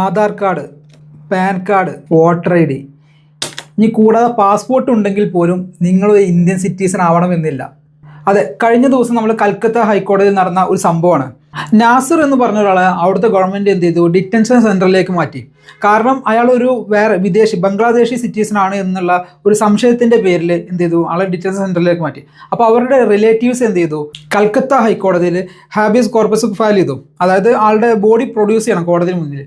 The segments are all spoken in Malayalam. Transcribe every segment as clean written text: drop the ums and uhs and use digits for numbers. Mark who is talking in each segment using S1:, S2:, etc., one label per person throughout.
S1: Aadhaar card, pan card, voter I D, ഇനി കൂടാതെ പാസ്പോർട്ട് ഉണ്ടെങ്കിൽ പോലും നിങ്ങൾ ഇന്ത്യൻ സിറ്റിസൺ ആവണമെന്നില്ല. അതെ, കഴിഞ്ഞ ദിവസം നമ്മൾ കൽക്കത്ത ഹൈക്കോടതിയിൽ നടന്ന ഒരു സംഭവമാണ്. നാസിർ എന്ന് പറഞ്ഞ ഒരാളെ അവിടുത്തെ ഗവൺമെൻറ് എന്ത് ചെയ്തു, ഡിറ്റൻഷൻ സെൻറ്ററിലേക്ക് മാറ്റി. കാരണം അയാൾ ഒരു വേറെ വിദേശി ബംഗ്ലാദേശി സിറ്റിസൺ ആണ് എന്നുള്ള ഒരു സംശയത്തിൻ്റെ പേരിൽ എന്ത് ചെയ്തു, ആളെ ഡിറ്റൻഷൻ സെൻറ്ററിലേക്ക് മാറ്റി. അപ്പോൾ അവരുടെ റിലേറ്റീവ്സ് എന്ത് ചെയ്തു, കൽക്കത്ത ഹൈക്കോടതിയിൽ ഹാബിയസ് കോർപ്പസ് ഫയൽ ചെയ്തു. അതായത് ആളുടെ ബോഡി പ്രൊഡ്യൂസ് ചെയ്യണം കോടതിന് മുന്നിൽ.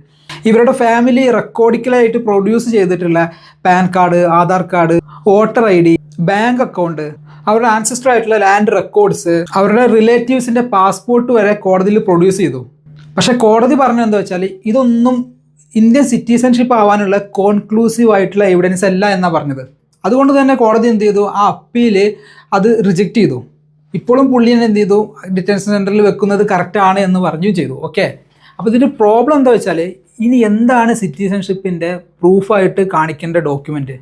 S1: ഇവരുടെ ഫാമിലി റെക്കോർഡിക്കലായിട്ട് പ്രൊഡ്യൂസ് ചെയ്തിട്ടുള്ള pan card, Aadhaar card, voter I D, bank account, അവരുടെ ആൻസിസ്റ്റർ ആയിട്ടുള്ള ലാൻഡ് റെക്കോർഡ്സ്, അവരുടെ റിലേറ്റീവ്സിൻ്റെ പാസ്പോർട്ട് വരെ കോടതിയിൽ പ്രൊഡ്യൂസ് ചെയ്തു. പക്ഷെ കോടതി പറഞ്ഞത് എന്താ വെച്ചാൽ ഇതൊന്നും ഇന്ത്യൻ സിറ്റിസൺഷിപ്പ് ആവാനുള്ള കോൺക്ലൂസീവ് ആയിട്ടുള്ള എവിഡൻസ് അല്ല എന്നാണ് പറഞ്ഞത്. അതുകൊണ്ട് തന്നെ കോടതി എന്ത് ചെയ്തു, ആ അപ്പീൽ അത് റിജക്റ്റ് ചെയ്തു. ഇപ്പോഴും പുള്ളിനെ എന്ത് ചെയ്തു, ഡിറ്റൻഷൻ സെൻറ്ററിൽ വെക്കുന്നത് കറക്റ്റാണ് എന്ന് പറഞ്ഞു ചെയ്തു. ഓക്കെ, അപ്പോൾ ഇതിൻ്റെ പ്രോബ്ലം എന്താ വെച്ചാൽ ഇനി എന്താണ് സിറ്റിസൺഷിപ്പിൻ്റെ പ്രൂഫായിട്ട് കാണിക്കേണ്ട ഡോക്യുമെൻറ്റ്?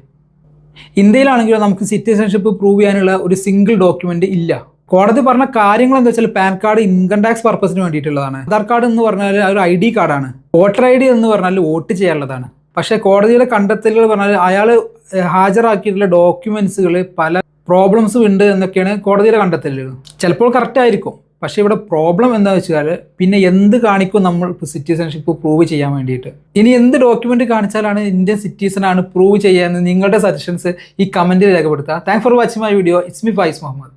S1: ഇന്ത്യയിലാണെങ്കിലും നമുക്ക് സിറ്റിസൺഷിപ്പ് പ്രൂവ് ചെയ്യാനുള്ള ഒരു സിംഗിൾ ഡോക്യുമെൻ്റ് ഇല്ല. കോടതി പറഞ്ഞ കാര്യങ്ങൾ എന്താ വെച്ചാൽ പാൻ കാർഡ് ഇൻകം ടാക്സ് പർപ്പസിന് വേണ്ടിയിട്ടുള്ളതാണ്. ആധാർ കാർഡ് എന്ന് പറഞ്ഞാൽ ഒരു ID കാർഡാണ്. വോട്ടർ ഐ ഡി എന്ന് പറഞ്ഞാൽ വോട്ട് ചെയ്യാനുള്ളതാണ്. പക്ഷേ കോടതിയുടെ കണ്ടെത്തലുകൾ പറഞ്ഞാൽ അയാൾ ഹാജരാക്കിയിട്ടുള്ള ഡോക്യുമെൻസുകൾ പല പ്രോബ്ലംസും ഉണ്ട് എന്നൊക്കെയാണ് കോടതിയുടെ കണ്ടെത്തലുകൾ. ചിലപ്പോൾ കറക്റ്റ് ആയിരിക്കും, പക്ഷേ ഇവിടെ പ്രോബ്ലം എന്താണെന്ന് വെച്ചാൽ പിന്നെ എന്ത് കാണിക്കും നമ്മൾ സിറ്റിസൺഷിപ്പ് പ്രൂവ് ചെയ്യാൻ വേണ്ടിയിട്ട്? ഇനി എന്ത് ഡോക്യുമെൻ്റ് കാണിച്ചാലാണ് ഇന്ത്യൻ സിറ്റിസൺ ആണ് പ്രൂവ് ചെയ്യാമെന്ന് നിങ്ങളുടെ സജഷൻസ് ഈ കമൻറ്റിൽ രേഖപ്പെടുത്തുക. Thanks for watching my video. It's me Faiz Muhammad.